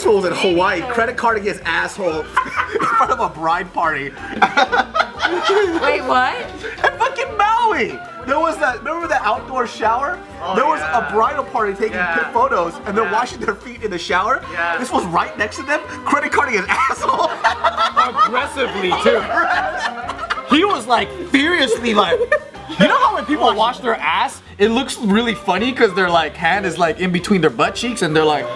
This one was in Hawaii. Credit carding his asshole in front of a bride party. Wait, what? At fucking Maui. There was that, remember that outdoor shower? Oh, there was a bridal party taking photos and they're washing their feet in the shower. Yeah. This was right next to them, credit carding his asshole. Aggressively too. He was like furiously like, you know how when people wash their ass, it looks really funny because their like hand is like in between their butt cheeks and they're like,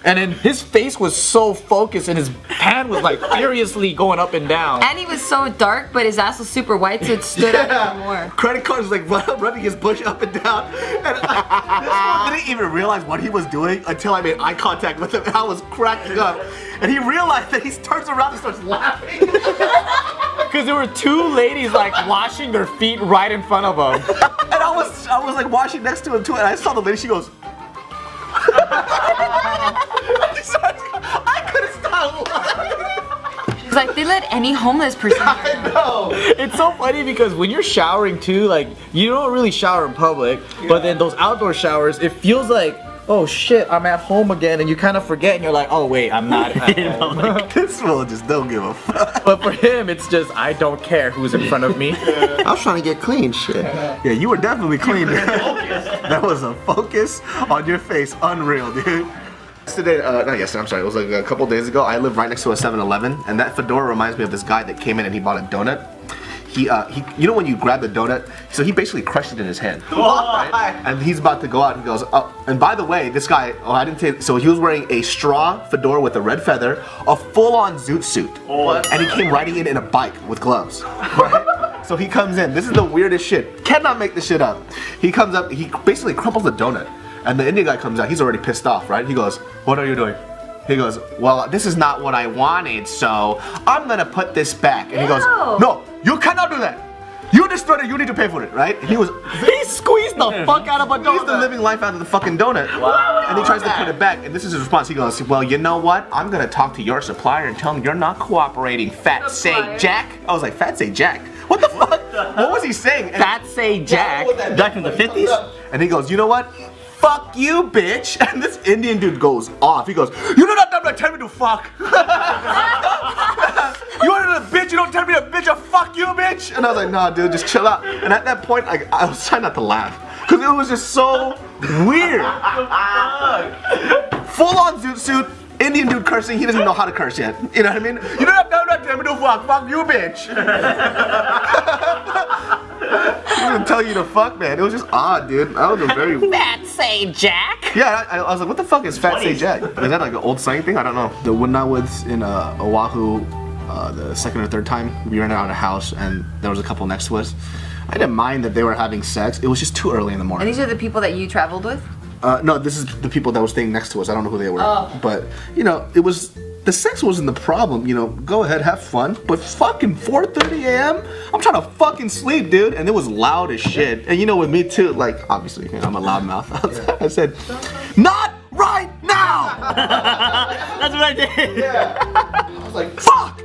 and then his face was so focused and his hand was like furiously going up and down. And he was so dark, but his ass was super white, so it stood out even more. Credit card is like running his bush up and down. And this one didn't even realize what he was doing until I made eye contact with him and I was cracking up. And he realized that he turns around and starts laughing. Because there were two ladies like washing their feet right in front of him. And I was like washing next to him too, and I saw the lady, she goes, I couldn't stop laughing. It's like they let any homeless person here. I know. It's so funny because when you're showering too, like you don't really shower in public, but then those outdoor showers, it feels like, oh shit, I'm at home again, and you kind of forget, and you're like, oh wait, I'm not at home. Like, this fool just don't give a fuck. But for him, it's just, I don't care who's in front of me. I was trying to get clean, shit. Yeah, you were definitely clean, dude. That was a focus on your face, unreal, dude. Yesterday, not yesterday, I'm sorry, it was like a couple days ago, I live right next to a 7-Eleven, and that fedora reminds me of this guy that came in and he bought a donut. He you know when you grab the donut, so he basically crushed it in his hand. Right? And he's about to go out and he goes, oh, and by the way, this guy, oh, I didn't say, so he was wearing a straw fedora with a red feather, a full-on zoot suit. What? And he came riding in a bike with gloves. Right? So he comes in, this is the weirdest shit. Cannot make this shit up. He comes up, he basically crumples the donut. And the Indian guy comes out, he's already pissed off, right? He goes, what are you doing? He goes, well, this is not what I wanted, so I'm gonna put this back. And he goes, no, you cannot do that. You destroyed it, you need to pay for it, right? And he squeezed the fuck out of a donut. He's the living life out of the fucking donut. Wow. And he tries to put it back, and this is his response. He goes, well, you know what? I'm gonna talk to your supplier and tell him you're not cooperating, Fat Say Jack. I was like, Fat Say Jack? What the fuck? What was he saying? Fat Say Jack? Back in the 50s? And he goes, you know what? Fuck you, bitch! And this Indian dude goes off. He goes, you do not tell me to fuck! You wanted a bitch, you don't tell me to bitch, fuck you, bitch! And I was like, nah, dude, just chill out. And at that point, like, I was trying not to laugh. Because it was just so weird. Full-on zoot suit, Indian dude cursing, he doesn't even know how to curse yet. You know what I mean? You don't tell me to fuck you, bitch! He didn't tell you to fuck, man. It was just odd, dude. That was a very... Fat Say Jack? Yeah, I was like, what the fuck is Fat Say Jack? Is that like an old slang thing? I don't know. The when I was in Oahu, the second or third time, we rented out a house and there was a couple next to us. I didn't mind that they were having sex. It was just too early in the morning. And these are the people that you traveled with? No, this is the people that were staying next to us. I don't know who they were. Oh. But, you know, it was... The sex wasn't the problem, you know, go ahead, have fun, but fucking 4:30 a.m.? I'm trying to fucking sleep, dude, and it was loud as shit. And you know, with me too, like, obviously, you know, I'm a loudmouth. I said, not right now! That's what I did. Yeah. I was like, fuck!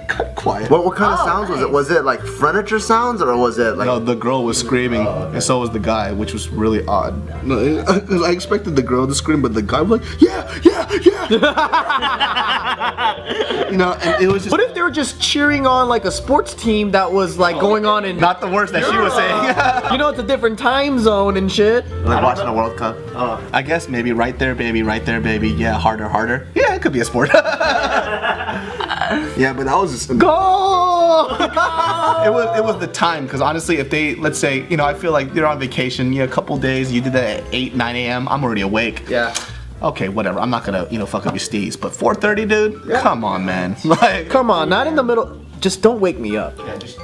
Got quiet. What kind of sounds was it? Was it like furniture sounds or was it like... No, the girl was screaming, and so was the guy, which was really odd. No, I expected the girl to scream, but the guy was like, yeah! You know, and it was just... What if they were just cheering on like a sports team that was like going on in... Not the worst that she was saying. You know, it's a different time zone and shit. Like watching a World Cup. I guess maybe right there, baby, yeah, harder. Yeah, it could be a sport. Yeah, but that was just... Go! It was the time, because honestly, if they, let's say, you know, I feel like they're on vacation, a couple days, you did that at 8, 9 a.m., I'm already awake. Yeah. Okay, whatever, I'm not gonna, you know, fuck up your steez, but 4:30, dude? Yeah. Come on, man. Like, come on, not in the middle. Just don't wake me up. Yeah, just...